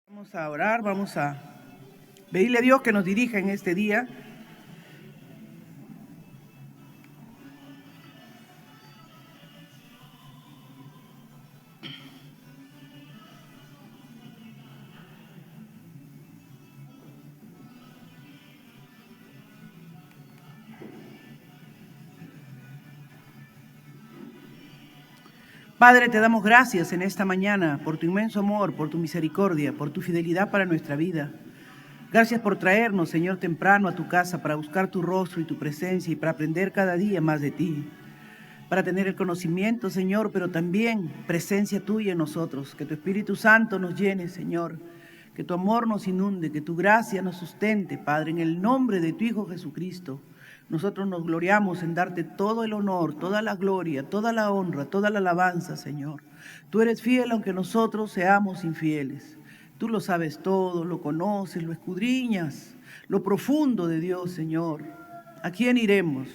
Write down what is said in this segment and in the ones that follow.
Vamos a orar, vamos a pedirle a Dios que nos dirija en este día. Padre, te damos gracias en esta mañana por tu inmenso amor, por tu misericordia, por tu fidelidad para nuestra vida. Gracias por traernos, Señor, temprano a tu casa para buscar tu rostro y tu presencia y para aprender cada día más de ti. Para tener el conocimiento, Señor, pero también presencia tuya en nosotros. Que tu Espíritu Santo nos llene, Señor. Que tu amor nos inunde, que tu gracia nos sustente, Padre, en el nombre de tu Hijo Jesucristo. Nosotros nos gloriamos en darte todo el honor, toda la gloria, toda la honra, toda la alabanza, Señor. Tú eres fiel aunque nosotros seamos infieles. Tú lo sabes todo, lo conoces, lo escudriñas, lo profundo de Dios, Señor. ¿A quién iremos?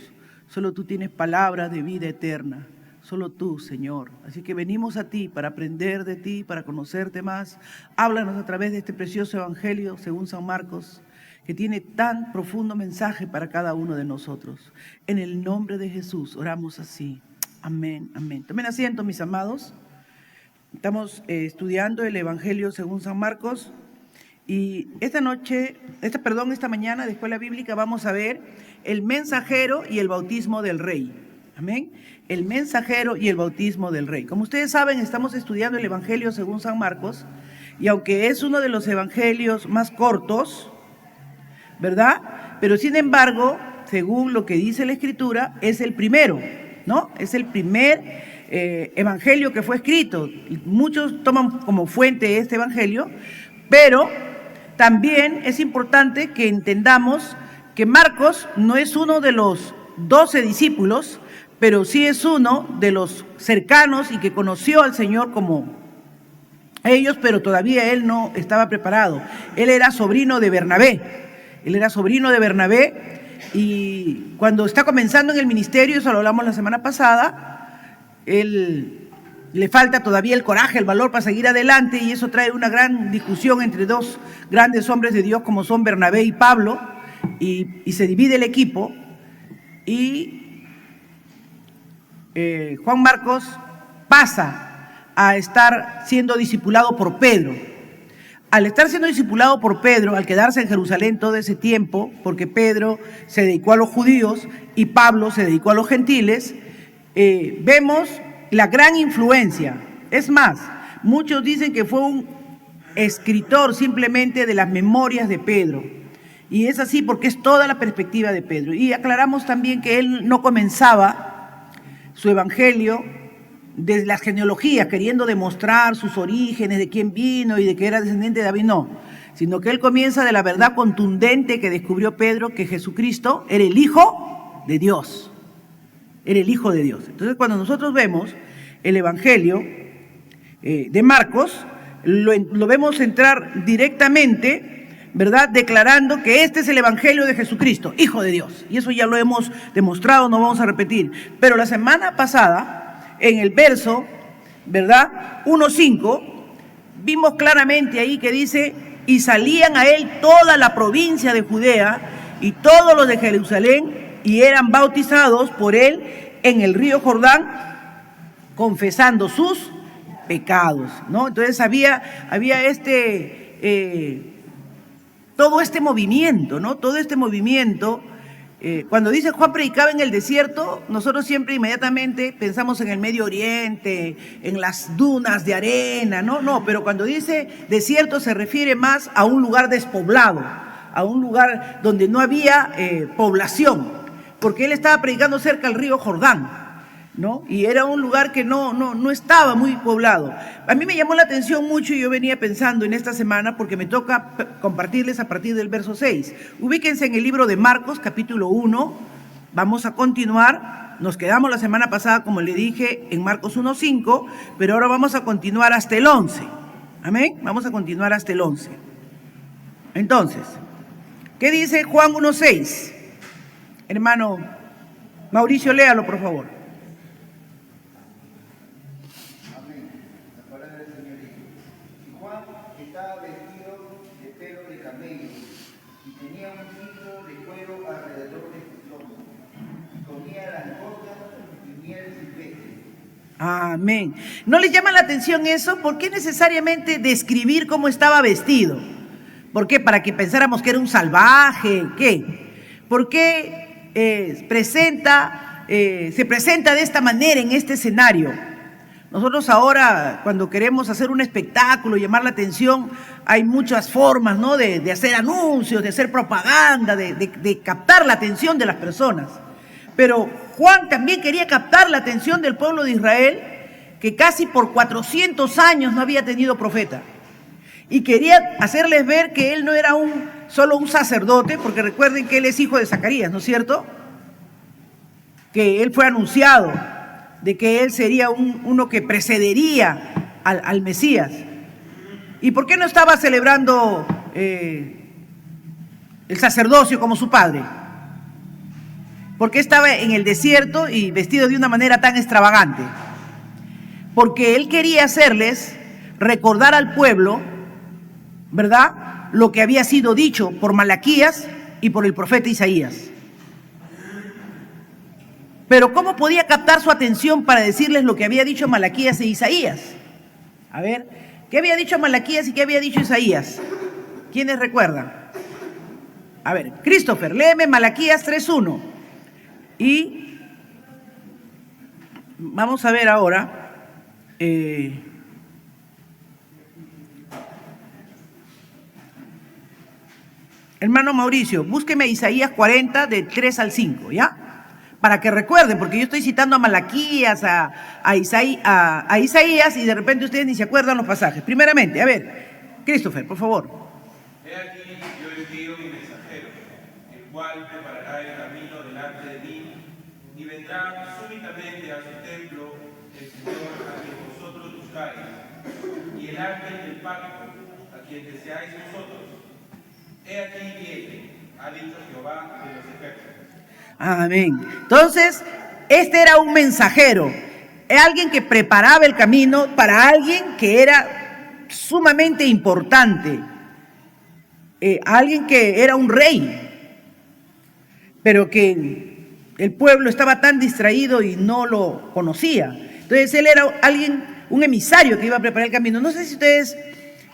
Solo tú tienes palabra de vida eterna. Solo tú, Señor. Así que venimos a ti para aprender de ti, para conocerte más. Háblanos a través de este precioso evangelio según San Marcos, que tiene tan profundo mensaje para cada uno de nosotros. En el nombre de Jesús oramos así. Amén, amén. Tomen asiento, mis amados. Estamos estudiando el evangelio según San Marcos. Y esta mañana, de escuela bíblica, vamos a ver el mensajero y el bautismo del rey. Amén. El mensajero y el bautismo del rey. Como ustedes saben, estamos estudiando el evangelio según San Marcos. Y aunque es uno de los evangelios más cortos, ¿verdad? Pero sin embargo, según lo que dice la Escritura, es el primero, ¿no? Es el primer evangelio que fue escrito. Muchos toman como fuente este evangelio, pero también es importante que entendamos que Marcos no es uno de los 12 discípulos, pero sí es uno de los cercanos y que conoció al Señor como ellos, pero todavía él no estaba preparado. Él era sobrino de Bernabé. Y cuando está comenzando en el ministerio, eso lo hablamos la semana pasada, él le falta todavía el coraje, el valor para seguir adelante, y eso trae una gran discusión entre dos grandes hombres de Dios como son Bernabé y Pablo, y se divide el equipo, y Juan Marcos pasa a estar siendo discipulado por Pedro. Al estar siendo discipulado por Pedro, al quedarse en Jerusalén todo ese tiempo, porque Pedro se dedicó a los judíos y Pablo se dedicó a los gentiles, vemos la gran influencia. Es más, muchos dicen que fue un escritor simplemente de las memorias de Pedro. Y es así porque es toda la perspectiva de Pedro. Y aclaramos también que él no comenzaba su evangelio de las genealogías, queriendo demostrar sus orígenes, de quién vino y de que era descendiente de David, no, sino que él comienza de la verdad contundente que descubrió Pedro, que Jesucristo era el Hijo de Dios, era el Hijo de Dios. Entonces, cuando nosotros vemos el evangelio de Marcos, lo vemos entrar directamente, ¿verdad?, declarando que este es el evangelio de Jesucristo, Hijo de Dios, y eso ya lo hemos demostrado, no vamos a repetir. Pero la semana pasada, en el verso, ¿verdad?, 1:5, vimos claramente ahí que dice: y salían a él toda la provincia de Judea y todos los de Jerusalén, y eran bautizados por él en el río Jordán, confesando sus pecados, ¿no? Entonces había todo este movimiento, ¿no? Todo este movimiento. Cuando dice Juan predicaba en el desierto, nosotros siempre inmediatamente pensamos en el Medio Oriente, en las dunas de arena, no, pero cuando dice desierto se refiere más a un lugar despoblado, a un lugar donde no había población, porque él estaba predicando cerca del río Jordán, ¿no? Y era un lugar que no estaba muy poblado. A mí me llamó la atención mucho y yo venía pensando en esta semana porque me toca compartirles a partir del verso 6. Ubíquense en el libro de Marcos, capítulo 1. Vamos a continuar. Nos quedamos la semana pasada, como le dije, en Marcos 1:5, pero ahora vamos a continuar hasta el 11. Amén. Vamos a continuar hasta el 11. Entonces, ¿qué dice Juan 1:6? Hermano Mauricio, léalo, por favor. estaba vestido de pelo de camello y tenía un cinto de cuero alrededor de sus lomos. Comía langostas y miel silvestre. Amén. ¿No les llama la atención eso? ¿Por qué necesariamente describir cómo estaba vestido? ¿Por qué? ¿Para que pensáramos que era un salvaje? ¿Qué? ¿Por qué se presenta de esta manera en este escenario? Nosotros ahora, cuando queremos hacer un espectáculo, llamar la atención, hay muchas formas, ¿no? de hacer anuncios, de hacer propaganda, de captar la atención de las personas. Pero Juan también quería captar la atención del pueblo de Israel, que casi por 400 años no había tenido profeta. Y quería hacerles ver que él no era solo un sacerdote, porque recuerden que él es hijo de Zacarías, ¿no es cierto? Que él fue anunciado de que él sería uno que precedería al Mesías. ¿Y por qué no estaba celebrando el sacerdocio como su padre? ¿Por qué estaba en el desierto y vestido de una manera tan extravagante? Porque él quería hacerles recordar al pueblo, ¿verdad?, lo que había sido dicho por Malaquías y por el profeta Isaías. Pero ¿cómo podía captar su atención para decirles lo que había dicho Malaquías e Isaías? A ver, ¿qué había dicho Malaquías y qué había dicho Isaías? ¿Quiénes recuerdan? A ver, Christopher, léeme Malaquías 3:1. Y vamos a ver ahora, hermano Mauricio, búsqueme Isaías 40 del 3 al 5, ¿ya? Para que recuerden, porque yo estoy citando a Malaquías, a Isaías, y de repente ustedes ni se acuerdan los pasajes. Primeramente, a ver, Christopher, por favor. He aquí, yo envío mi mensajero, el cual preparará el camino delante de mí, y vendrá súbitamente a su templo el Señor a quien vosotros buscáis, y el ángel del pacto, a quien deseáis vosotros. He aquí viene, ha dicho Jehová de los ejércitos. Amén. Entonces, este era un mensajero, alguien que preparaba el camino para alguien que era sumamente importante, alguien que era un rey, pero que el pueblo estaba tan distraído y no lo conocía. Entonces él era alguien, un emisario que iba a preparar el camino. No sé si ustedes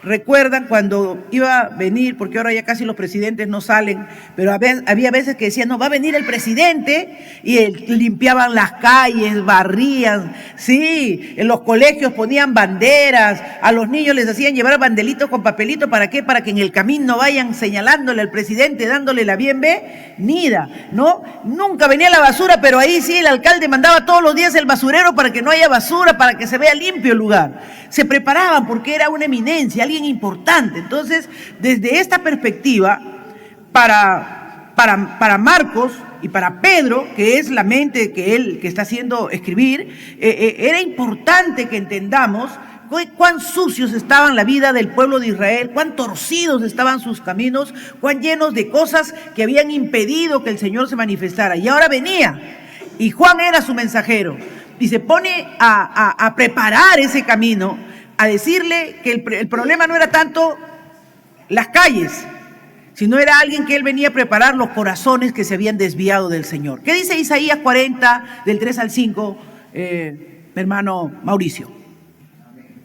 recuerdan cuando iba a venir, porque ahora ya casi los presidentes no salen, pero había veces que decían, no, va a venir el presidente, y limpiaban las calles, barrían, sí, en los colegios ponían banderas, a los niños les hacían llevar bandelitos con papelito, ¿para qué? Para que en el camino vayan señalándole al presidente, dándole la bienvenida, ¿no? Nunca venía la basura, pero ahí sí el alcalde mandaba todos los días el basurero para que no haya basura, para que se vea limpio el lugar. Se preparaban porque era una eminencia, alguien importante. Entonces, desde esta perspectiva, para Marcos y para Pedro, que es la mente que está haciendo escribir, era importante que entendamos cuán sucios estaban la vida del pueblo de Israel, cuán torcidos estaban sus caminos, cuán llenos de cosas que habían impedido que el Señor se manifestara. Y ahora venía, y Juan era su mensajero, y se pone a preparar ese camino, a decirle que el problema no era tanto las calles, sino era alguien que él venía a preparar los corazones que se habían desviado del Señor. ¿Qué dice Isaías 40, del 3 al 5, hermano Mauricio? Amén.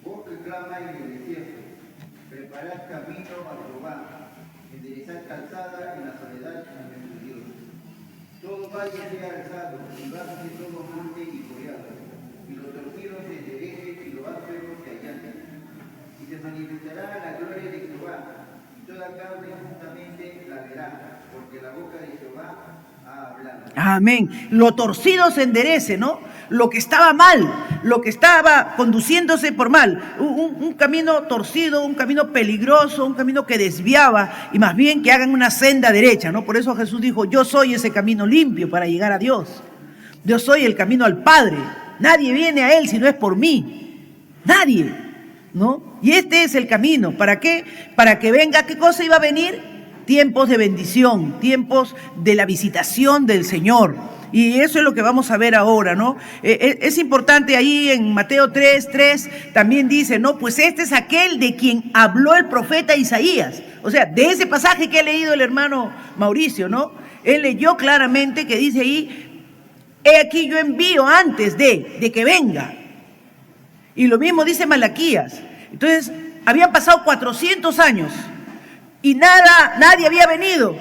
Vos que clamáis en el desierto, preparad camino a Jehová, enderezad calzada en la soledad de nuestro Dios. Todo valle sea alzado, y bájese todo monte y collado, y los torcidos se enderecen y los ásperos se allanen. Y se manifestará la gloria de Jehová, y toda carne justamente la verá, porque la boca de Jehová ha hablado. Amén. Lo torcido se enderece, ¿no? Lo que estaba mal, lo que estaba conduciéndose por mal, un camino torcido, un camino peligroso, un camino que desviaba, y más bien que hagan una senda derecha, ¿no? Por eso Jesús dijo, yo soy ese camino limpio para llegar a Dios. Yo soy el camino al Padre. Nadie viene a Él si no es por mí. Nadie, ¿no? Y este es el camino. ¿Para qué? Para que venga, ¿qué cosa iba a venir? Tiempos de bendición, tiempos de la visitación del Señor. Y eso es lo que vamos a ver ahora, ¿no? Es importante ahí en Mateo 3:3 también dice, ¿no? Pues este es aquel de quien habló el profeta Isaías. O sea, de ese pasaje que ha leído el hermano Mauricio, ¿no? Él leyó claramente que dice ahí, he aquí yo envío antes de que venga. Y lo mismo dice Malaquías. Entonces, habían pasado 400 años y nadie había venido.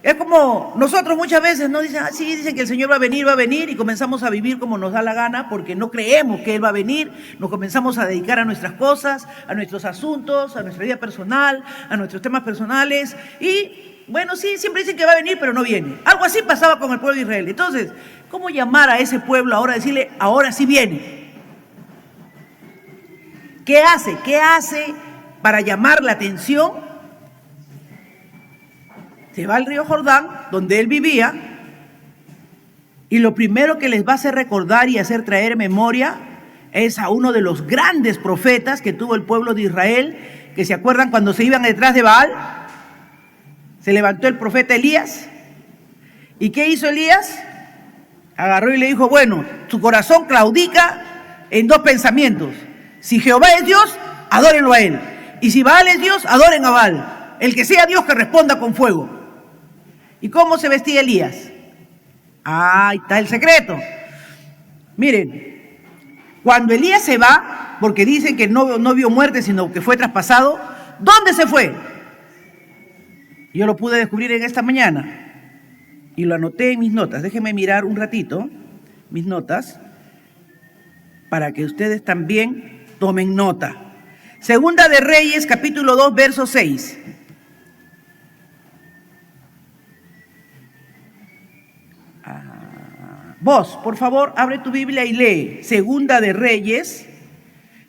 Es como nosotros muchas veces, ¿no? Dicen, sí, dicen que el Señor va a venir, y comenzamos a vivir como nos da la gana porque no creemos que Él va a venir, nos comenzamos a dedicar a nuestras cosas, a nuestros asuntos, a nuestra vida personal, a nuestros temas personales, y bueno, sí, siempre dicen que va a venir, pero no viene. Algo así pasaba con el pueblo de Israel. Entonces, ¿cómo llamar a ese pueblo ahora, decirle, ahora sí viene? ¿Qué hace? ¿Qué hace para llamar la atención? Se va al río Jordán, donde él vivía, y lo primero que les va a hacer recordar y hacer traer memoria es a uno de los grandes profetas que tuvo el pueblo de Israel, que se acuerdan cuando se iban detrás de Baal, se levantó el profeta Elías. ¿Y qué hizo Elías? Agarró y le dijo, bueno, su corazón claudica en dos pensamientos. Si Jehová es Dios, adórenlo a él. Y si Baal es Dios, adoren a Baal. El que sea Dios que responda con fuego. ¿Y cómo se vestía Elías? Ahí está el secreto. Miren, cuando Elías se va, porque dicen que no vio muerte, sino que fue traspasado, ¿dónde se fue? Yo lo pude descubrir en esta mañana y lo anoté en mis notas. Déjenme mirar un ratito mis notas para que ustedes también tomen nota. Segunda de Reyes, capítulo 2, verso 6. Vos, por favor, abre tu Biblia y lee Segunda de Reyes,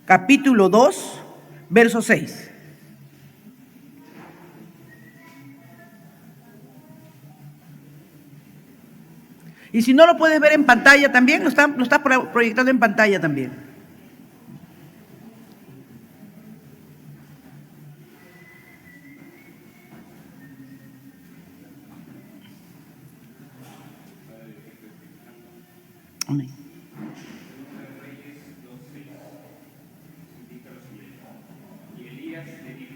capítulo 2, verso 6. Y si no lo puedes ver en pantalla también, lo está proyectando en pantalla también. Amén. Y Elías le dijo,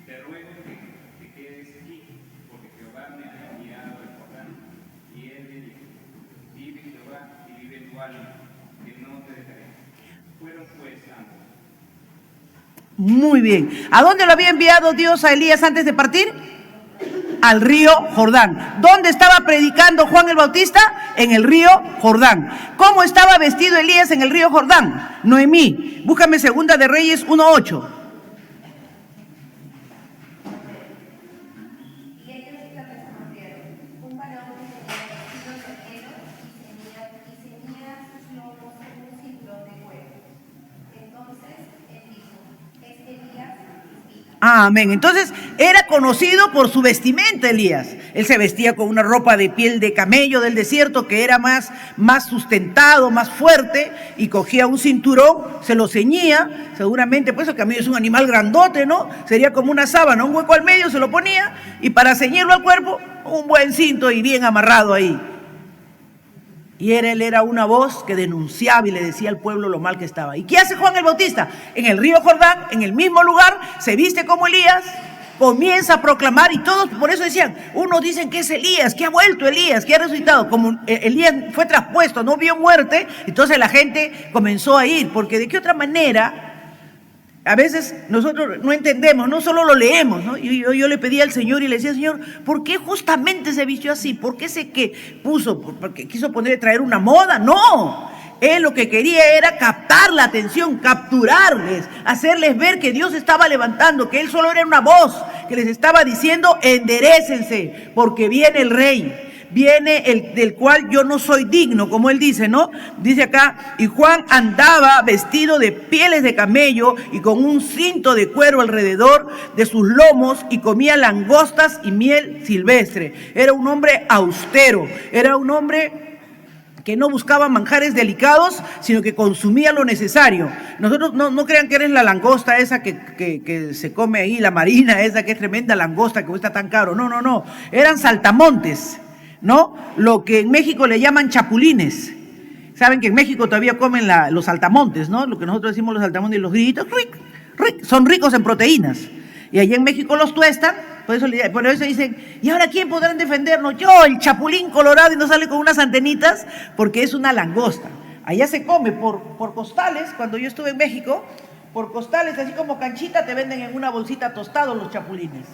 te ruego que te quedes aquí, porque Jehová me ha enviado al Jordán. Y él le dijo, vive Jehová y vive tu alma, que no te dejaré. Fueron pues ambos. Muy bien. ¿A dónde lo había enviado Dios a Elías antes de partir? Al río Jordán. ¿Dónde estaba predicando Juan el Bautista? En el río Jordán. ¿Cómo estaba vestido Elías en el río Jordán? Noemí, búscame Segunda de Reyes 1:8. Y ellos le respondieron, un varón que tenía vestido de negro y ceñía sus lomos con un cinturón de cuero. Entonces él dijo, es Elías Thisbita. Amén. Entonces era conocido por su vestimenta Elías. Él se vestía con una ropa de piel de camello del desierto que era más sustentado, más fuerte, y cogía un cinturón, se lo ceñía, seguramente pues el camello es un animal grandote, ¿no? Sería como una sábana, un hueco al medio, se lo ponía, y para ceñirlo al cuerpo, un buen cinto y bien amarrado ahí. Y él era una voz que denunciaba y le decía al pueblo lo mal que estaba. ¿Y qué hace Juan el Bautista? En el río Jordán, en el mismo lugar, se viste como Elías, comienza a proclamar, y todos por eso decían, unos dicen que es Elías, que ha vuelto Elías, que ha resucitado. Como Elías fue traspuesto, no vio muerte, entonces la gente comenzó a ir, porque de qué otra manera. A veces nosotros no entendemos, no solo lo leemos, ¿no? Yo le pedí al Señor y le decía, Señor, ¿por qué justamente se vistió así? ¿Por qué porque quiso traer una moda? No, él lo que quería era captar la atención, capturarles, hacerles ver que Dios estaba levantando, que él solo era una voz que les estaba diciendo, enderécense, porque viene el Rey. Viene el del cual yo no soy digno, como él dice, ¿no? Dice acá, y Juan andaba vestido de pieles de camello y con un cinto de cuero alrededor de sus lomos y comía langostas y miel silvestre. Era un hombre austero, era un hombre que no buscaba manjares delicados, sino que consumía lo necesario. Nosotros no crean que eres la langosta esa que se come ahí, la marina esa que es tremenda langosta que cuesta tan caro. No. Eran saltamontes. ¿no? Lo que en México le llaman chapulines. Saben que en México todavía comen los saltamontes, ¿no? Lo que nosotros decimos los saltamontes y los grillitos, son ricos en proteínas. Y allá en México los tuestan, por eso dicen, ¿y ahora quién podrán defendernos? Yo, el chapulín colorado, y no sale con unas antenitas, porque es una langosta. Allá se come por costales. Cuando yo estuve en México, por costales, así como canchita, te venden en una bolsita tostados los chapulines.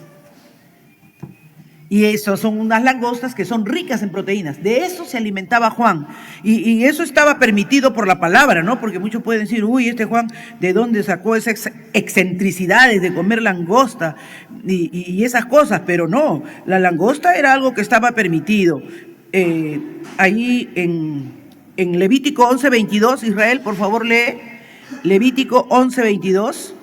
Y eso son unas langostas que son ricas en proteínas. De eso se alimentaba Juan. Y eso estaba permitido por la palabra, ¿no? Porque muchos pueden decir, uy, este Juan, ¿de dónde sacó esas excentricidades de comer langosta y esas cosas? Pero no, la langosta era algo que estaba permitido. Ahí en Levítico 11:22, Israel, por favor, lee Levítico 11:22.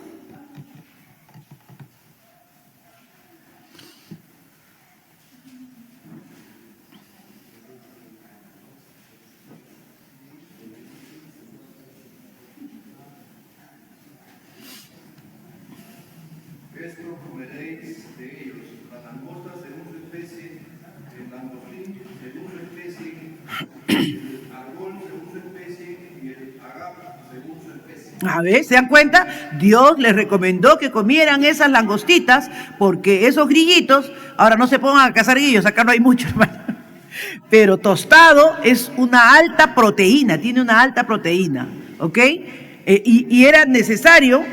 Esto comeréis de ellos, las langostas según su especie, el langostín según su especie, el argol según su especie y el agap según su especie. A ver, ¿se dan cuenta? Dios les recomendó que comieran esas langostitas porque esos grillitos, ahora no se pongan a cazar grillos, acá no hay muchos, hermano. Pero tostado es una alta proteína, tiene una alta proteína, ¿ok? Y era necesario.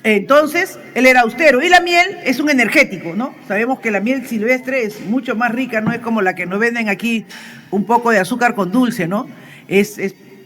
Entonces, él era austero. Y la miel es un energético, ¿no? Sabemos que la miel silvestre es mucho más rica, no es como la que nos venden aquí, un poco de azúcar con dulce, ¿no? Es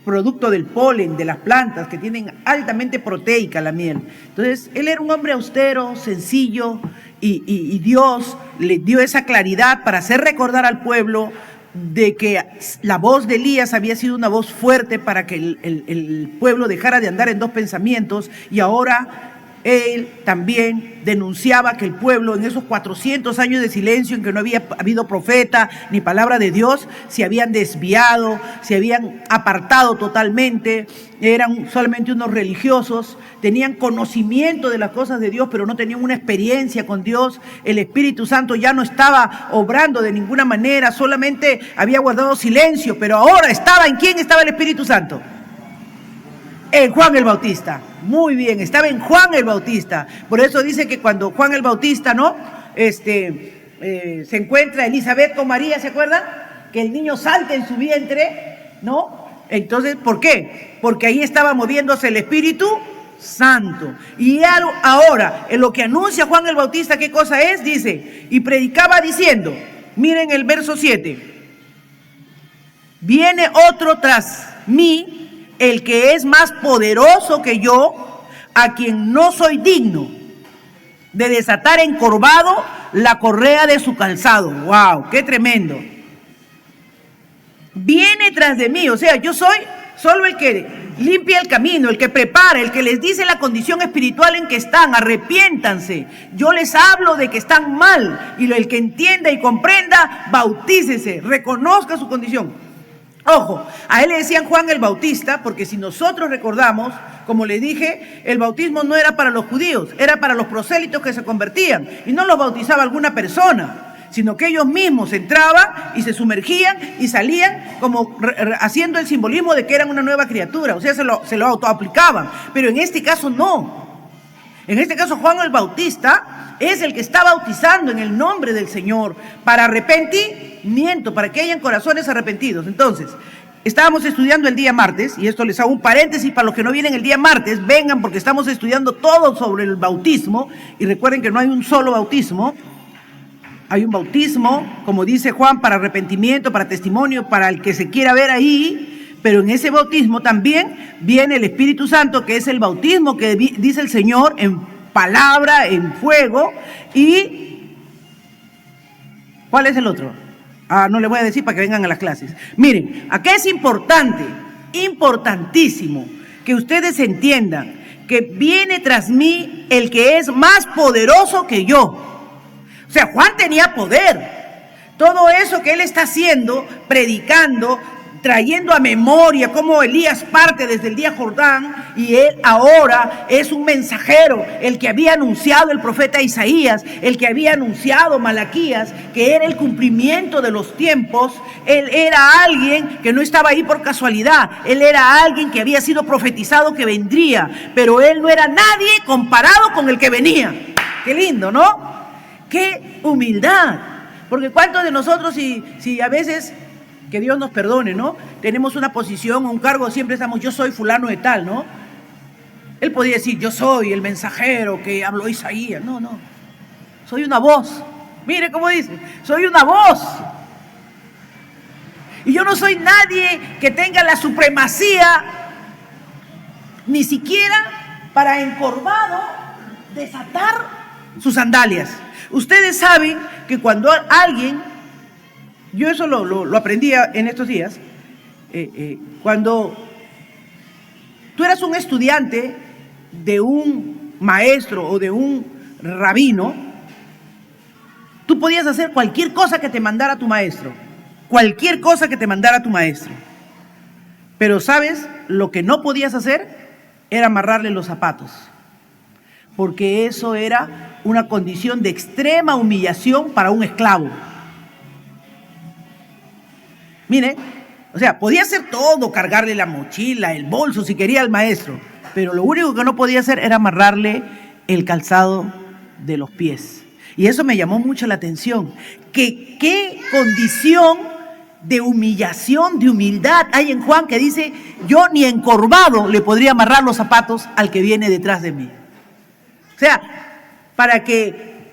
producto del polen, de las plantas, que tienen altamente proteica la miel. Entonces, él era un hombre austero, sencillo, y Dios le dio esa claridad para hacer recordar al pueblo de que la voz de Elías había sido una voz fuerte para que el pueblo dejara de andar en dos pensamientos, y ahora él también denunciaba que el pueblo en esos 400 años de silencio en que no había habido profeta ni palabra de Dios, se habían desviado, se habían apartado totalmente, eran solamente unos religiosos, tenían conocimiento de las cosas de Dios, pero no tenían una experiencia con Dios. El Espíritu Santo ya no estaba obrando de ninguna manera, solamente había guardado silencio, pero ahora estaba, ¿en quién estaba el Espíritu Santo? En Juan el Bautista. Muy bien, estaba en Juan el Bautista. Por eso dice que cuando Juan el Bautista, ¿no? Se encuentra Elizabeth con María, ¿se acuerdan? Que el niño salta en su vientre, ¿no? Entonces, ¿por qué? Porque ahí estaba moviéndose el Espíritu Santo. Y ahora, en lo que anuncia Juan el Bautista, ¿qué cosa es? Dice, y predicaba diciendo, miren el verso 7, viene otro tras mí, el que es más poderoso que yo, a quien no soy digno de desatar encorvado la correa de su calzado. ¡Wow! ¡Qué tremendo! Viene tras de mí, o sea, yo soy solo el que limpia el camino, el que prepara, el que les dice la condición espiritual en que están, arrepiéntanse. Yo les hablo de que están mal, y el que entienda y comprenda, bautícese, reconozca su condición. Ojo, a él le decían Juan el Bautista, porque si nosotros recordamos, como le dije, el bautismo no era para los judíos, era para los prosélitos que se convertían, y no los bautizaba alguna persona, sino que ellos mismos entraban y se sumergían y salían como haciendo el simbolismo de que eran una nueva criatura, o sea, se lo autoaplicaban, pero en este caso no. En este caso Juan el Bautista es el que está bautizando en el nombre del Señor para arrepentimiento, para que hayan corazones arrepentidos. Entonces, estábamos estudiando el día martes, y esto les hago un paréntesis para los que no vienen el día martes, vengan porque estamos estudiando todo sobre el bautismo, y recuerden que no hay un solo bautismo, hay un bautismo, como dice Juan, para arrepentimiento, para testimonio, para el que se quiera ver ahí, pero en ese bautismo también viene el Espíritu Santo, que es el bautismo que dice el Señor en palabra, en fuego. ¿Y cuál es el otro? No le voy a decir para que vengan a las clases. Miren, acá es importante, importantísimo, que ustedes entiendan que viene tras mí el que es más poderoso que yo. O sea, Juan tenía poder. Todo eso que él está haciendo, predicando, trayendo a memoria cómo Elías parte desde el día Jordán y él ahora es un mensajero, el que había anunciado el profeta Isaías, el que había anunciado Malaquías, que era el cumplimiento de los tiempos. Él era alguien que no estaba ahí por casualidad, él era alguien que había sido profetizado que vendría, pero él no era nadie comparado con el que venía. Qué lindo, ¿no? Qué humildad, porque cuántos de nosotros si a veces, que Dios nos perdone, ¿no?, tenemos una posición o un cargo, siempre estamos, yo soy fulano de tal, ¿no? Él podía decir, yo soy el mensajero que habló Isaías. No, soy una voz. Mire cómo dice, soy una voz. Y yo no soy nadie que tenga la supremacía, ni siquiera para encorvado desatar sus sandalias. Ustedes saben que cuando alguien, yo eso lo aprendí en estos días, cuando tú eras un estudiante de un maestro o de un rabino, tú podías hacer cualquier cosa que te mandara tu maestro, cualquier cosa que te mandara tu maestro. Pero ¿sabes? Lo que no podías hacer era amarrarle los zapatos, porque eso era una condición de extrema humillación para un esclavo. Mire, o sea, podía hacer todo, cargarle la mochila, el bolso, si quería al maestro, pero lo único que no podía hacer era amarrarle el calzado de los pies. Y eso me llamó mucho la atención. ¿Qué condición de humillación, de humildad hay en Juan, que dice, yo ni encorvado le podría amarrar los zapatos al que viene detrás de mí? O sea, para que,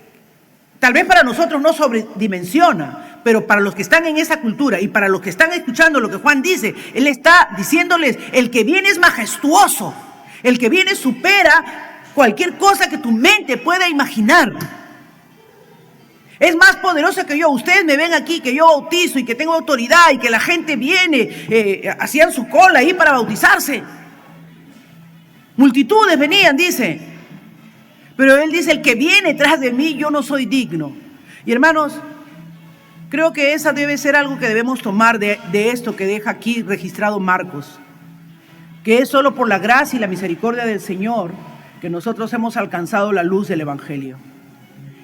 tal vez para nosotros no sobredimensiona, pero para los que están en esa cultura y para los que están escuchando lo que Juan dice, él está diciéndoles, el que viene es majestuoso, el que viene supera cualquier cosa que tu mente pueda imaginar. Es más poderoso que yo. Ustedes me ven aquí que yo bautizo y que tengo autoridad y que la gente viene, hacían su cola ahí para bautizarse. Multitudes venían, dice. Pero él dice, el que viene tras de mí, yo no soy digno. Y hermanos, creo que esa debe ser algo que debemos tomar de esto que deja aquí registrado Marcos. Que es solo por la gracia y la misericordia del Señor que nosotros hemos alcanzado la luz del Evangelio.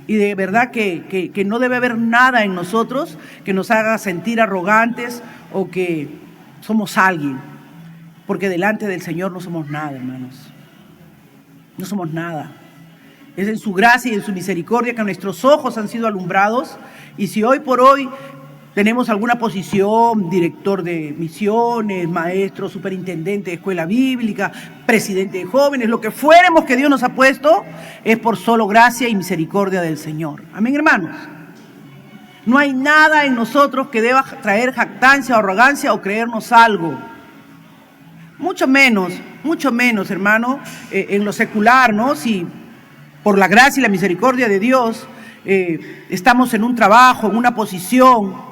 Y de verdad que no debe haber nada en nosotros que nos haga sentir arrogantes o que somos alguien. Porque delante del Señor no somos nada, hermanos. No somos nada. Es en su gracia y en su misericordia que nuestros ojos han sido alumbrados. Y si hoy por hoy tenemos alguna posición, director de misiones, maestro, superintendente de escuela bíblica, presidente de jóvenes, lo que fuéramos que Dios nos ha puesto, es por solo gracia y misericordia del Señor. Amén, hermanos. No hay nada en nosotros que deba traer jactancia o arrogancia o creernos algo. Mucho menos, hermano, en lo secular, ¿no? Si por la gracia y la misericordia de Dios estamos en un trabajo, en una posición,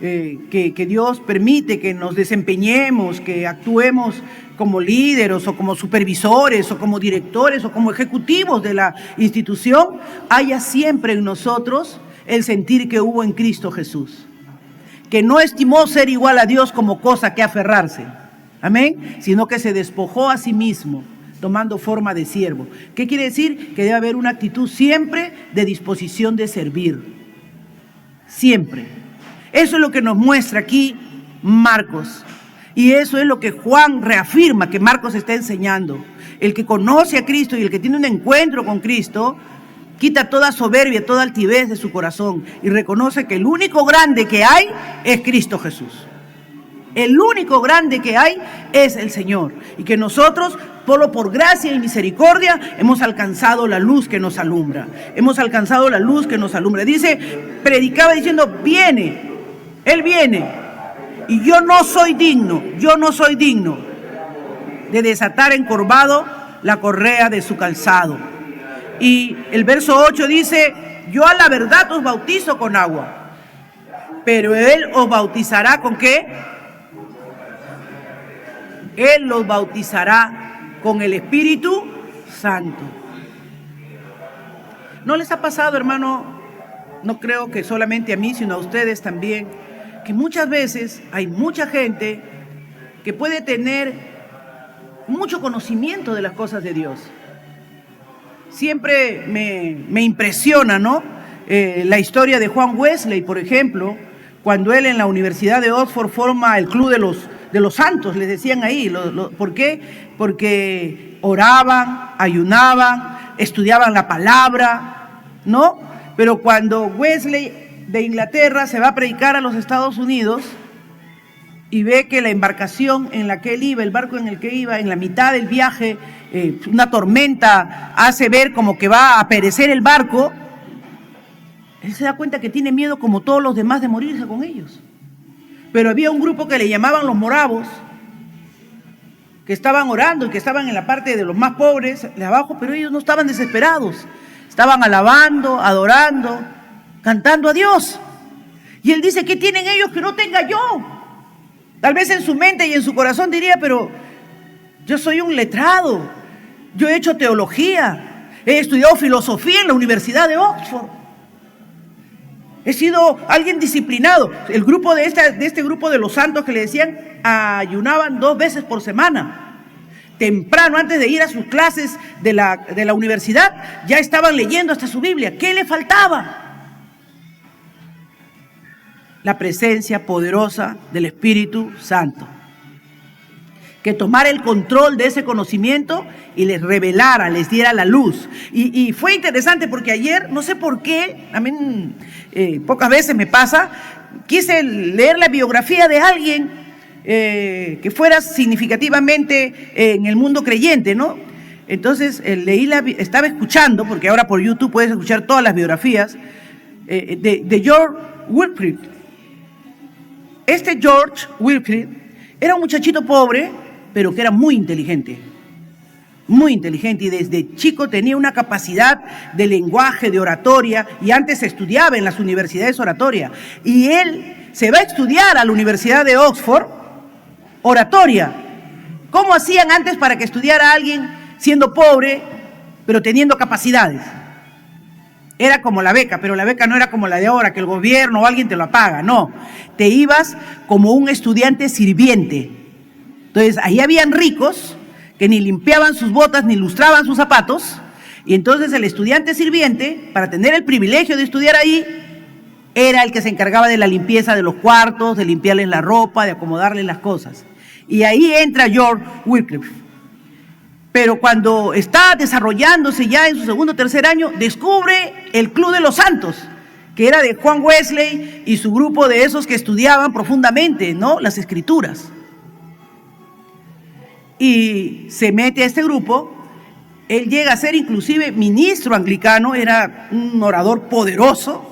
que Dios permite que nos desempeñemos, que actuemos como líderes o como supervisores o como directores o como ejecutivos de la institución, haya siempre en nosotros el sentir que hubo en Cristo Jesús, que no estimó ser igual a Dios como cosa que aferrarse, amén, sino que se despojó a sí mismo, tomando forma de siervo. ¿Qué quiere decir? Que debe haber una actitud siempre de disposición de servir, siempre. Eso es lo que nos muestra aquí Marcos. Y eso es lo que Juan reafirma que Marcos está enseñando. El que conoce a Cristo y el que tiene un encuentro con Cristo, quita toda soberbia, toda altivez de su corazón y reconoce que el único grande que hay es Cristo Jesús. El único grande que hay es el Señor. Y que nosotros, solo por gracia y misericordia, hemos alcanzado la luz que nos alumbra. Hemos alcanzado la luz que nos alumbra. Dice, predicaba diciendo, viene. Él viene y yo no soy digno de desatar encorvado la correa de su calzado. Y el verso 8 dice, yo a la verdad os bautizo con agua, pero Él os bautizará ¿con qué? Él los bautizará con el Espíritu Santo. ¿No les ha pasado, hermano? No creo que solamente a mí, sino a ustedes también, que muchas veces hay mucha gente que puede tener mucho conocimiento de las cosas de Dios. Siempre me impresiona, ¿no? La historia de Juan Wesley, por ejemplo, cuando él en la Universidad de Oxford forma el Club de los Santos, les decían ahí. ¿Por qué? Porque oraban, ayunaban, estudiaban la palabra, ¿no? Pero cuando Wesley de Inglaterra se va a predicar a los Estados Unidos y ve que la embarcación en la que él iba, el barco en el que iba, en la mitad del viaje, una tormenta hace ver como que va a perecer el barco, él se da cuenta que tiene miedo, como todos los demás, de morirse con ellos. Pero había un grupo que le llamaban los moravos, que estaban orando y que estaban en la parte de los más pobres, de abajo, pero ellos no estaban desesperados. Estaban alabando, adorando, cantando a Dios. Y él dice, ¿qué tienen ellos que no tenga yo? Tal vez en su mente y en su corazón diría, pero yo soy un letrado, yo he hecho teología, he estudiado filosofía en la Universidad de Oxford. He sido alguien disciplinado. El grupo de este grupo de los santos que le decían, ayunaban 2 veces por semana. Temprano, antes de ir a sus clases de la universidad, ya estaban leyendo hasta su Biblia. ¿Qué le faltaba? La presencia poderosa del Espíritu Santo, que tomara el control de ese conocimiento y les revelara, les diera la luz. Y fue interesante porque ayer, no sé por qué, a mí pocas veces me pasa, quise leer la biografía de alguien que fuera significativamente en el mundo creyente, ¿no? Entonces estaba escuchando, porque ahora por YouTube puedes escuchar todas las biografías, de George Wilfrid. Este George Wilfrid era un muchachito pobre, pero que era muy inteligente, y desde chico tenía una capacidad de lenguaje, de oratoria, y antes estudiaba en las universidades oratoria, y él se va a estudiar a la Universidad de Oxford oratoria. ¿Cómo hacían antes para que estudiara alguien siendo pobre, pero teniendo capacidades? Era como la beca, pero la beca no era como la de ahora, que el gobierno o alguien te lo paga, no. Te ibas como un estudiante sirviente. Entonces, ahí habían ricos que ni limpiaban sus botas ni lustraban sus zapatos, y entonces el estudiante sirviente, para tener el privilegio de estudiar ahí, era el que se encargaba de la limpieza de los cuartos, de limpiarles la ropa, de acomodarles las cosas. Y ahí entra George Wycliffe. Pero cuando está desarrollándose ya en su segundo o tercer año, descubre el Club de los Santos, que era de Juan Wesley y su grupo de esos que estudiaban profundamente, ¿no?, las Escrituras. Y se mete a este grupo. Él llega a ser inclusive ministro anglicano, era un orador poderoso.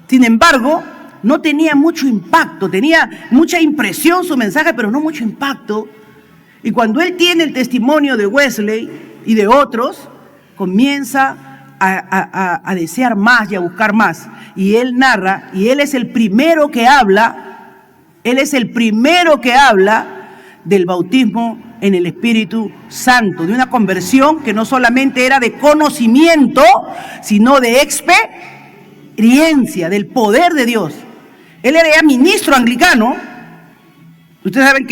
Sin embargo, no tenía mucho impacto, tenía mucha impresión su mensaje, pero no mucho impacto. Y cuando él tiene el testimonio de Wesley y de otros, comienza a desear más y a buscar más. Y él narra, y él es el primero que habla, del bautismo en el Espíritu Santo, de una conversión que no solamente era de conocimiento, sino de experiencia, del poder de Dios. Él era ya ministro anglicano. Ustedes saben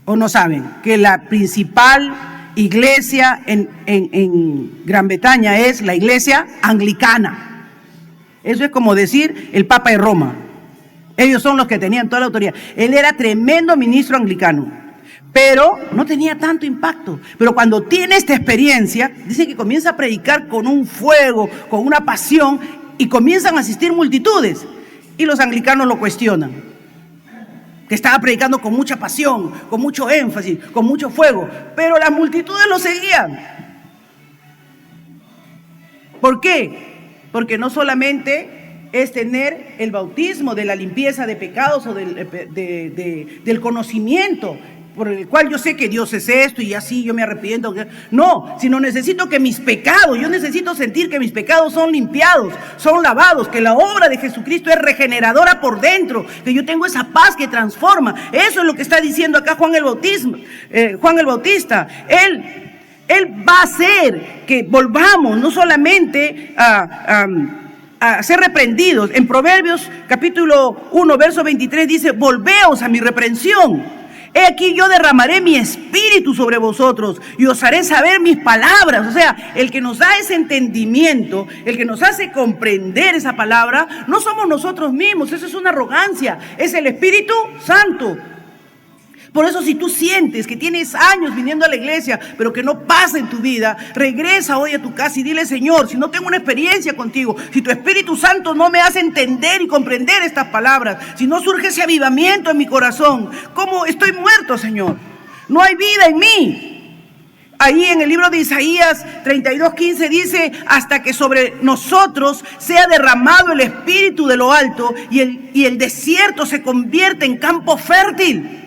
o no saben, que la principal iglesia en Gran Bretaña es la iglesia anglicana. Eso es como decir el Papa de Roma. Ellos son los que tenían toda la autoridad. Él era tremendo ministro anglicano, pero no tenía tanto impacto. Pero cuando tiene esta experiencia, dice que comienza a predicar con un fuego, con una pasión, y comienzan a asistir multitudes. Y los anglicanos lo cuestionan, que estaba predicando con mucha pasión, con mucho énfasis, con mucho fuego, pero las multitudes lo seguían. ¿Por qué? Porque no solamente es tener el bautismo de la limpieza de pecados o del conocimiento, por el cual yo sé que Dios es esto y así yo me arrepiento. No, sino necesito que mis pecados, yo necesito sentir que mis pecados son limpiados, son lavados, que la obra de Jesucristo es regeneradora por dentro, que yo tengo esa paz que transforma. Eso es lo que está diciendo acá Juan el Bautista. Él va a hacer que volvamos no solamente a ser reprendidos. En Proverbios capítulo 1, verso 23 dice, volveos a mi reprensión. He aquí yo derramaré mi espíritu sobre vosotros y os haré saber mis palabras. O sea, el que nos da ese entendimiento, el que nos hace comprender esa palabra, no somos nosotros mismos, eso es una arrogancia, es el Espíritu Santo. Por eso, si tú sientes que tienes años viniendo a la iglesia, pero que no pasa en tu vida, regresa hoy a tu casa y dile, Señor, si no tengo una experiencia contigo, si tu Espíritu Santo no me hace entender y comprender estas palabras, si no surge ese avivamiento en mi corazón, ¿cómo estoy muerto, Señor? No hay vida en mí. Ahí en el libro de Isaías 32:15 dice, hasta que sobre nosotros sea derramado el Espíritu de lo alto y el desierto se convierte en campo fértil.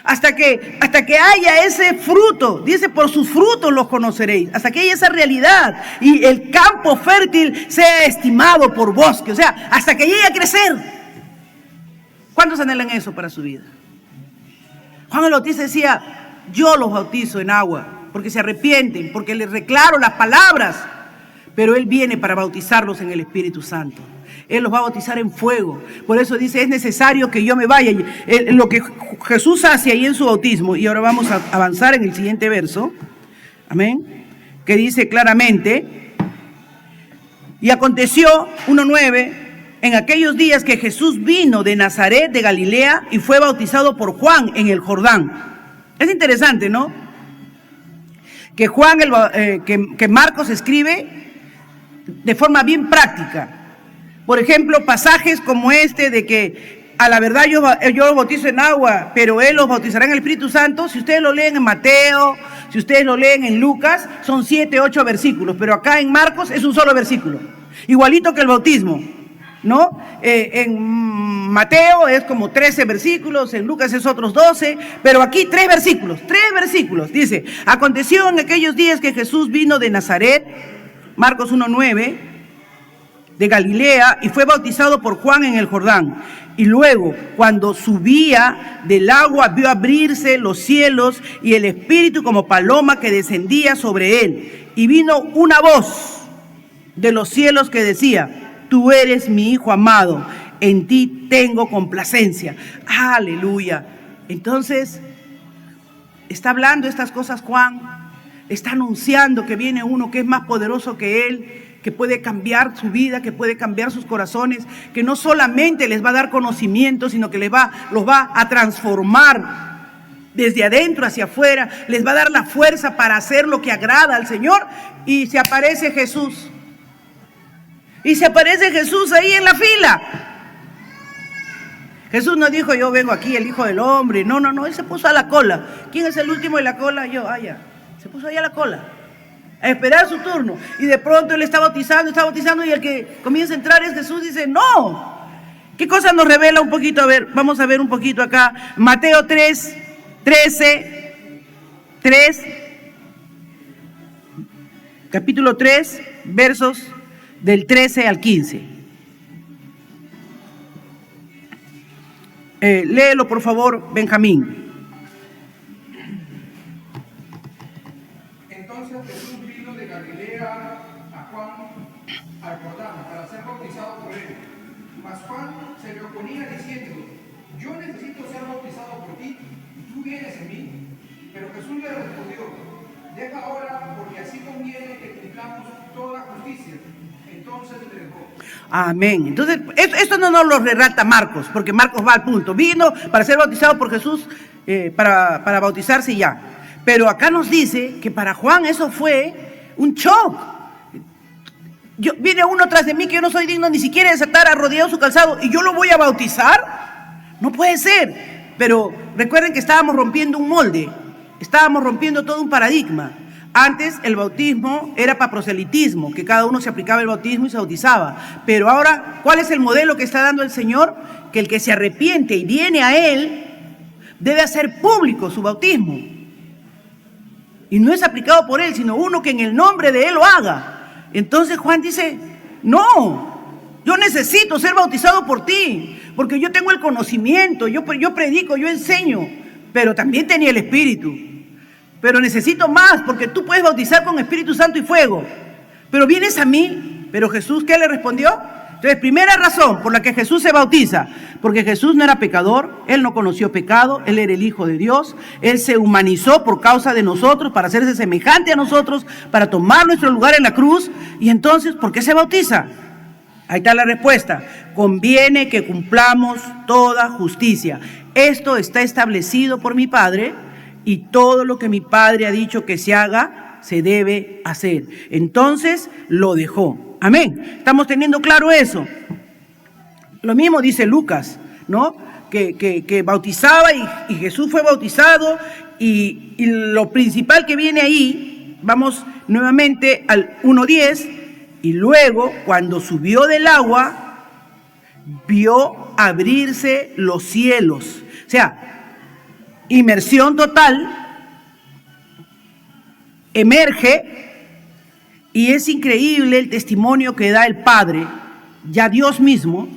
Hasta que haya ese fruto, dice, por sus frutos los conoceréis, hasta que haya esa realidad y el campo fértil sea estimado por bosque, o sea, hasta que llegue a crecer. ¿Cuántos anhelan eso para su vida? Juan el Bautista decía, yo los bautizo en agua, porque se arrepienten, porque les declaro las palabras, pero Él viene para bautizarlos en el Espíritu Santo. Él los va a bautizar en fuego. Por eso dice, es necesario que yo me vaya. Lo que Jesús hace ahí en su bautismo, y ahora vamos a avanzar en el siguiente verso, amén, que dice claramente, y aconteció, 1:9, en aquellos días que Jesús vino de Nazaret de Galilea y fue bautizado por Juan en el Jordán. Es interesante, ¿no? Que que Marcos escribe de forma bien práctica. Por ejemplo, pasajes como este de que a la verdad yo los bautizo en agua, pero Él los bautizará en el Espíritu Santo. Si ustedes lo leen en Mateo, si ustedes lo leen en Lucas, son 7, 8 versículos, pero acá en Marcos es un solo versículo, igualito que el bautismo, ¿no? En Mateo es como 13 versículos, en Lucas es otros 12, pero aquí 3 versículos, dice, aconteció en aquellos días que Jesús vino de Nazaret, Marcos 1:9, de Galilea, y fue bautizado por Juan en el Jordán. Y luego, cuando subía del agua, vio abrirse los cielos y el Espíritu como paloma que descendía sobre él. Y vino una voz de los cielos que decía, tú eres mi Hijo amado, en ti tengo complacencia. Aleluya. Entonces, está hablando estas cosas Juan, está anunciando que viene uno que es más poderoso que él, que puede cambiar su vida, que puede cambiar sus corazones, que no solamente les va a dar conocimiento, sino que los va a transformar desde adentro hacia afuera, les va a dar la fuerza para hacer lo que agrada al Señor. Y se aparece Jesús. Y se aparece Jesús ahí en la fila. Jesús no dijo, yo vengo aquí, el Hijo del Hombre. No, Él se puso a la cola. ¿Quién es el último de la cola? Yo, ya. Se puso ahí a la cola, a esperar su turno, y de pronto Él está bautizando, y el que comienza a entrar es Jesús. Dice, no, ¿qué cosa nos revela un poquito? A ver, vamos a ver un poquito acá, Mateo 3, capítulo 3, versos del 13 al 15. Léelo por favor, Benjamín. Jesús vino de Galilea a Juan al Jordán para ser bautizado por él. Mas Juan se le oponía diciendo, yo necesito ser bautizado por ti, y tú vienes a mí. Pero Jesús le respondió, deja ahora, porque así conviene que cumplamos toda justicia. Entonces le dejó. Amén. Entonces, esto no nos lo relata Marcos, porque Marcos va al punto. Vino para ser bautizado por Jesús, para bautizarse y ya. Pero acá nos dice que para Juan eso fue un shock. Viene uno tras de mí que yo no soy digno ni siquiera de desatar arrodillado su calzado, y yo lo voy a bautizar. No puede ser. Pero recuerden que estábamos rompiendo un molde, estábamos rompiendo todo un paradigma. Antes el bautismo era para proselitismo, que cada uno se aplicaba el bautismo y se bautizaba. Pero ahora, ¿cuál es el modelo que está dando el Señor? Que el que se arrepiente y viene a Él debe hacer público su bautismo. Y no es aplicado por Él, sino uno que en el nombre de Él lo haga. Entonces Juan dice, no, yo necesito ser bautizado por ti, porque yo tengo el conocimiento, yo predico, yo enseño, pero también tenía el Espíritu. Pero necesito más, porque tú puedes bautizar con Espíritu Santo y fuego. Pero vienes a mí. Pero Jesús, ¿qué le respondió? Entonces, primera razón por la que Jesús se bautiza, porque Jesús no era pecador, Él no conoció pecado, Él era el Hijo de Dios, Él se humanizó por causa de nosotros, para hacerse semejante a nosotros, para tomar nuestro lugar en la cruz. Y entonces, ¿por qué se bautiza? Ahí está la respuesta. Conviene que cumplamos toda justicia. Esto está establecido por mi Padre, y todo lo que mi Padre ha dicho que se haga, se debe hacer. Entonces, lo dejó. Amén. Estamos teniendo claro eso. Lo mismo dice Lucas, ¿no? Que bautizaba y Jesús fue bautizado, y lo principal que viene ahí, vamos nuevamente al 1:10, y luego cuando subió del agua, vio abrirse los cielos. O sea, inmersión total, emerge. Y es increíble el testimonio que da el Padre, ya Dios mismo,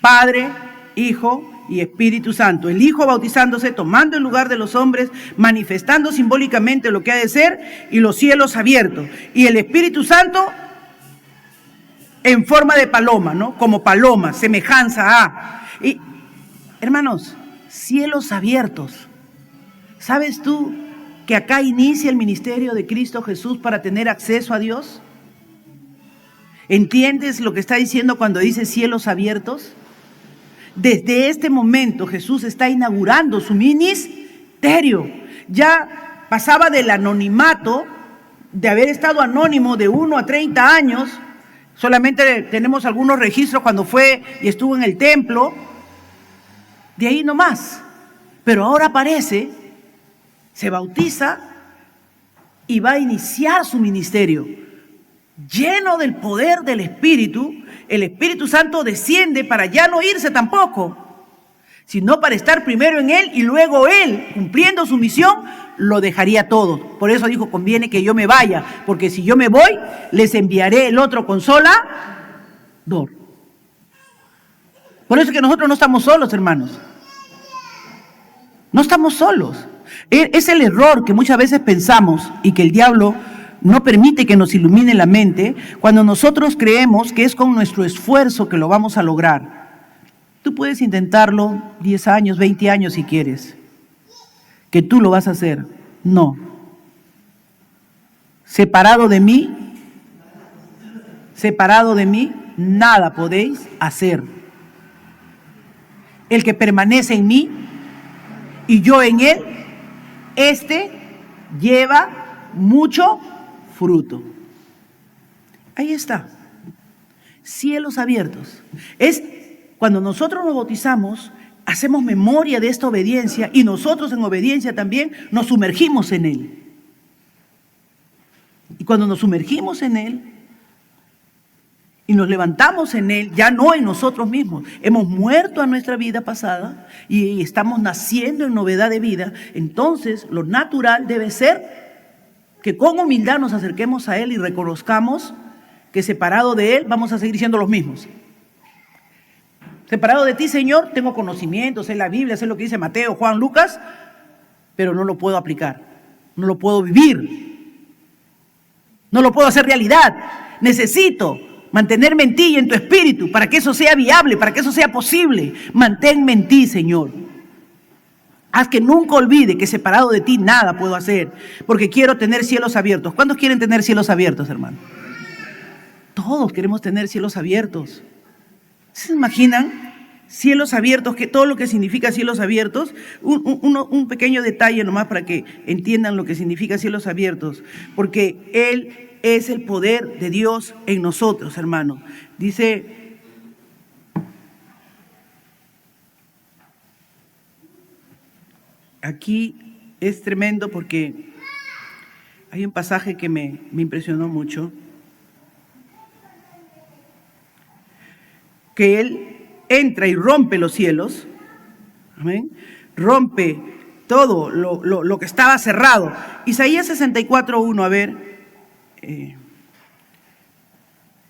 Padre, Hijo y Espíritu Santo. El Hijo bautizándose, tomando el lugar de los hombres, manifestando simbólicamente lo que ha de ser, y los cielos abiertos. Y el Espíritu Santo en forma de paloma, ¿no? Como paloma, semejanza a. Y, hermanos, cielos abiertos. ¿Sabes tú que acá inicia el ministerio de Cristo Jesús para tener acceso a Dios? ¿Entiendes lo que está diciendo cuando dice cielos abiertos? Desde este momento Jesús está inaugurando su ministerio. Ya pasaba del anonimato, de haber estado anónimo de 1 a 30 años. Solamente tenemos algunos registros cuando fue y estuvo en el templo. De ahí nomás. Pero ahora aparece, se bautiza y va a iniciar su ministerio. Lleno del poder del Espíritu, el Espíritu Santo desciende para ya no irse tampoco, sino para estar primero en Él, y luego Él, cumpliendo su misión, lo dejaría todo. Por eso dijo, conviene que yo me vaya, porque si yo me voy, les enviaré el otro Consolador. Por eso es que nosotros no estamos solos, hermanos. No estamos solos. Es el error que muchas veces pensamos, y que el diablo no permite que nos ilumine la mente, cuando nosotros creemos que es con nuestro esfuerzo que lo vamos a lograr. Tú puedes intentarlo 10 años, 20 años si quieres, que tú lo vas a hacer. No. Separado de mí, nada podéis hacer. El que permanece en mí y yo en él, este lleva mucho fruto. Ahí está. Cielos abiertos. Es cuando nosotros nos bautizamos, hacemos memoria de esta obediencia, y nosotros en obediencia también nos sumergimos en Él. Y cuando nos sumergimos en Él y nos levantamos en Él, ya no en nosotros mismos, hemos muerto a nuestra vida pasada y estamos naciendo en novedad de vida. Entonces lo natural debe ser que con humildad nos acerquemos a Él y reconozcamos que separado de Él vamos a seguir siendo los mismos. Separado de ti, Señor, tengo conocimiento, sé la Biblia, sé lo que dice Mateo, Juan, Lucas, pero no lo puedo aplicar, no lo puedo vivir, no lo puedo hacer realidad. Necesito mantenerme en ti y en tu espíritu para que eso sea viable, para que eso sea posible. Manténme en ti, Señor. Haz que nunca olvide que separado de ti nada puedo hacer, porque quiero tener cielos abiertos. ¿Cuántos quieren tener cielos abiertos, hermano? Todos queremos tener cielos abiertos. ¿Se imaginan? Cielos abiertos, que todo lo que significa cielos abiertos. Un pequeño detalle nomás para que entiendan lo que significa cielos abiertos. Porque Él es el poder de Dios en nosotros, hermano. Dice, aquí es tremendo porque hay un pasaje que me impresionó mucho. Que Él entra y rompe los cielos, amén, rompe todo lo que estaba cerrado. Isaías 64:1, a ver,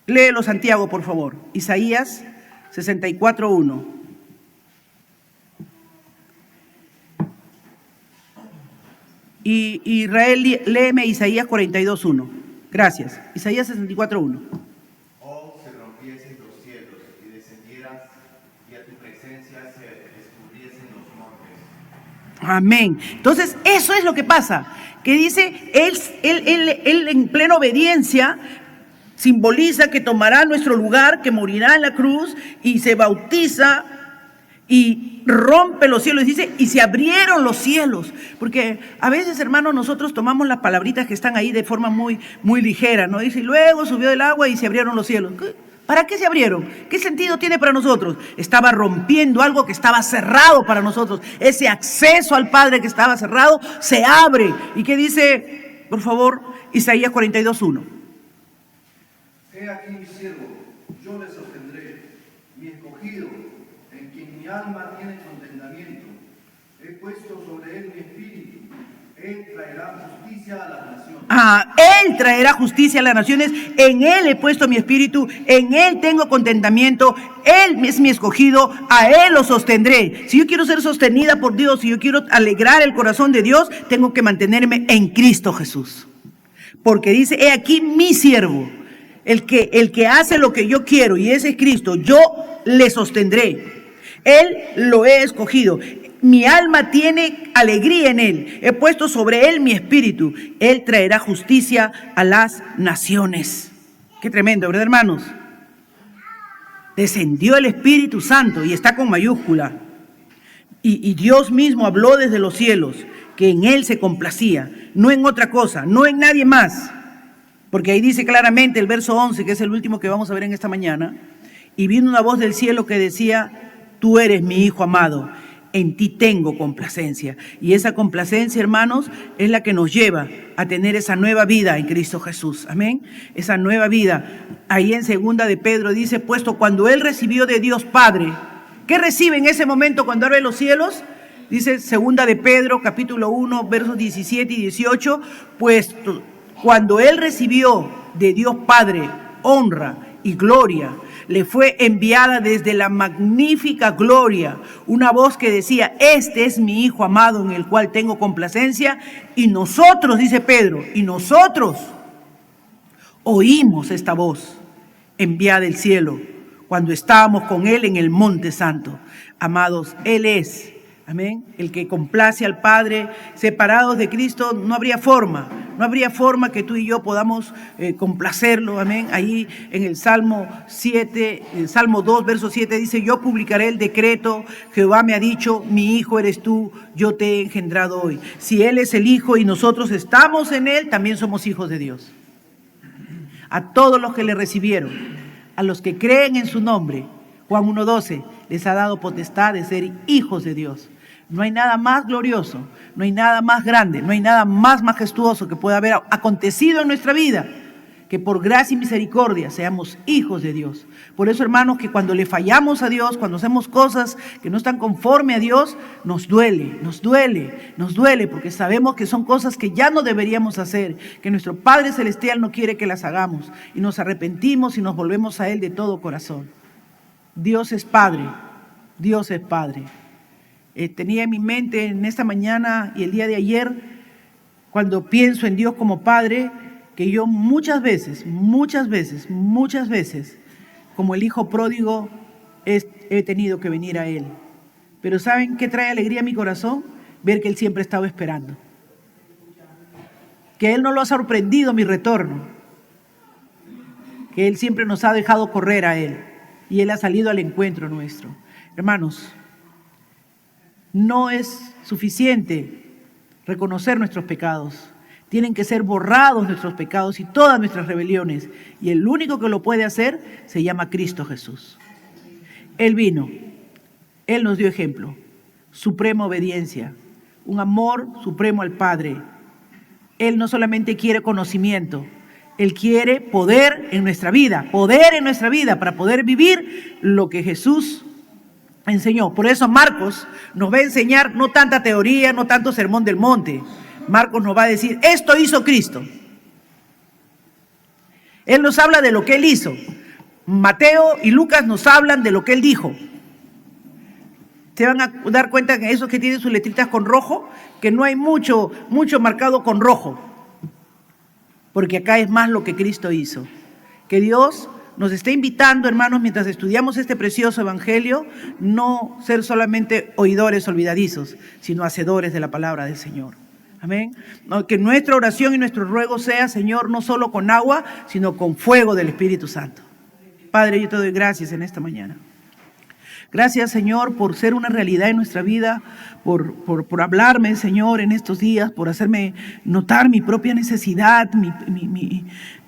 léelo Santiago, por favor. Isaías 64:1. Y Israel, léeme Isaías 42:1. Gracias. Isaías 64:1. Oh, se rompiesen los Amén. Entonces, eso es lo que pasa. Que dice, él en plena obediencia simboliza que tomará nuestro lugar, que morirá en la cruz y se bautiza y rompe los cielos. Dice, y se abrieron los cielos. Porque a veces, hermanos, nosotros tomamos las palabritas que están ahí de forma muy, muy ligera, ¿no? Dice, y luego subió del agua y se abrieron los cielos. ¿Para qué se abrieron? ¿Qué sentido tiene para nosotros? Estaba rompiendo algo que estaba cerrado para nosotros. Ese acceso al Padre que estaba cerrado se abre. ¿Y qué dice, por favor, Isaías 42:1? He aquí mi siervo, yo le sostendré, mi escogido, en quien mi alma tiene contentamiento. He puesto sobre él mi espíritu, él traerá justicia a las naciones. Él traerá justicia a las naciones, en Él he puesto mi espíritu, en Él tengo contentamiento, Él es mi escogido, a Él lo sostendré. Si yo quiero ser sostenida por Dios, si yo quiero alegrar el corazón de Dios, tengo que mantenerme en Cristo Jesús. Porque dice, he aquí mi siervo, el que hace lo que yo quiero, y ese es Cristo, yo le sostendré. Él lo he escogido. Mi alma tiene alegría en Él. He puesto sobre Él mi espíritu. Él traerá justicia a las naciones. Qué tremendo, ¿verdad, hermanos? Descendió el Espíritu Santo y está con mayúscula. Y Dios mismo habló desde los cielos que en Él se complacía, no en otra cosa, no en nadie más. Porque ahí dice claramente el verso 11, que es el último que vamos a ver en esta mañana. Y vino una voz del cielo que decía, tú eres mi Hijo amado, en ti tengo complacencia. Y esa complacencia, hermanos, es la que nos lleva a tener esa nueva vida en Cristo Jesús. Amén. Esa nueva vida. Ahí en 2 de Pedro dice, puesto cuando Él recibió de Dios Padre, ¿qué recibe en ese momento cuando abre los cielos? Dice 2 de Pedro, capítulo 1, versos 17 y 18, puesto cuando Él recibió de Dios Padre honra y gloria, le fue enviada desde la magnífica gloria una voz que decía, este es mi Hijo amado en el cual tengo complacencia. Y nosotros, dice Pedro, y nosotros oímos esta voz enviada del cielo cuando estábamos con Él en el Monte Santo. Amados, Él es, amén, el que complace al Padre. Separados de Cristo no habría forma que tú y yo podamos complacerlo, amén. Ahí en el Salmo 7, el Salmo 2, verso 7 dice, yo publicaré el decreto, Jehová me ha dicho, mi hijo eres tú, yo te he engendrado hoy. Si Él es el Hijo y nosotros estamos en Él, también somos hijos de Dios. A todos los que le recibieron, a los que creen en su nombre, Juan 1:12, les ha dado potestad de ser hijos de Dios. No hay nada más glorioso, no hay nada más grande, no hay nada más majestuoso que pueda haber acontecido en nuestra vida, que por gracia y misericordia seamos hijos de Dios. Por eso, hermanos, que cuando le fallamos a Dios, cuando hacemos cosas que no están conforme a Dios, nos duele, porque sabemos que son cosas que ya no deberíamos hacer, que nuestro Padre Celestial no quiere que las hagamos, y nos arrepentimos y nos volvemos a Él de todo corazón. Dios es Padre, Dios es Padre. Tenía en mi mente en esta mañana y el día de ayer, cuando pienso en Dios como Padre, que yo muchas veces, como el hijo pródigo, he tenido que venir a Él. Pero ¿saben qué trae alegría a mi corazón? Ver que Él siempre ha estado esperando. Que Él no lo ha sorprendido mi retorno. Que Él siempre nos ha dejado correr a Él. Y Él ha salido al encuentro nuestro. Hermanos, no es suficiente reconocer nuestros pecados. Tienen que ser borrados nuestros pecados y todas nuestras rebeliones. Y el único que lo puede hacer se llama Cristo Jesús. Él vino, Él nos dio ejemplo, suprema obediencia, un amor supremo al Padre. Él no solamente quiere conocimiento, Él quiere poder en nuestra vida para poder vivir lo que Jesús enseñó. Por eso Marcos nos va a enseñar no tanta teoría, no tanto sermón del monte. Marcos nos va a decir, esto hizo Cristo. Él nos habla de lo que Él hizo. Mateo y Lucas nos hablan de lo que Él dijo. Se van a dar cuenta que esos que tienen sus letritas con rojo, que no hay mucho marcado con rojo. Porque acá es más lo que Cristo hizo. Que Dios nos está invitando, hermanos, mientras estudiamos este precioso evangelio, no ser solamente oidores olvidadizos, sino hacedores de la palabra del Señor. Amén. Que nuestra oración y nuestro ruego sea, Señor, no solo con agua, sino con fuego del Espíritu Santo. Padre, yo te doy gracias en esta mañana. Gracias, Señor, por ser una realidad en nuestra vida, por hablarme, Señor, en estos días, por hacerme notar mi propia necesidad,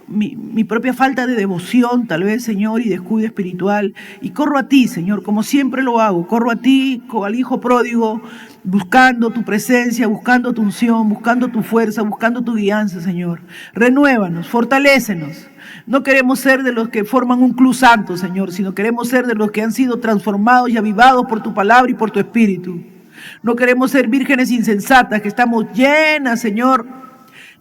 mi propia falta de devoción, tal vez, Señor, y descuido espiritual. Y corro a ti, Señor, como siempre lo hago. Corro a ti, como al hijo pródigo, buscando tu presencia, buscando tu unción, buscando tu fuerza, buscando tu guianza, Señor. Renuévanos, fortalécenos. No queremos ser de los que forman un club santo, Señor, sino queremos ser de los que han sido transformados y avivados por tu palabra y por tu espíritu. No queremos ser vírgenes insensatas, que estamos llenas, Señor,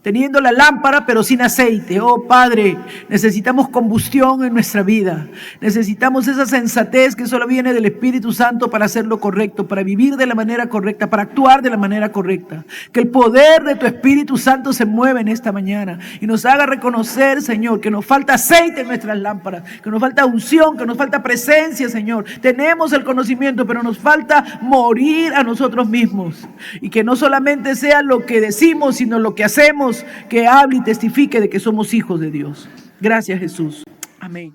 teniendo la lámpara pero sin aceite. Oh Padre, necesitamos combustión en nuestra vida. Necesitamos esa sensatez que solo viene del Espíritu Santo para hacer lo correcto, para vivir de la manera correcta, para actuar de la manera correcta. Que el poder de tu Espíritu Santo se mueva en esta mañana y nos haga reconocer, Señor, que nos falta aceite en nuestras lámparas, que nos falta unción, que nos falta presencia, Señor. Tenemos el conocimiento, pero nos falta morir a nosotros mismos. Y que no solamente sea lo que decimos, sino lo que hacemos, que hable y testifique de que somos hijos de Dios. Gracias, Jesús. Amén.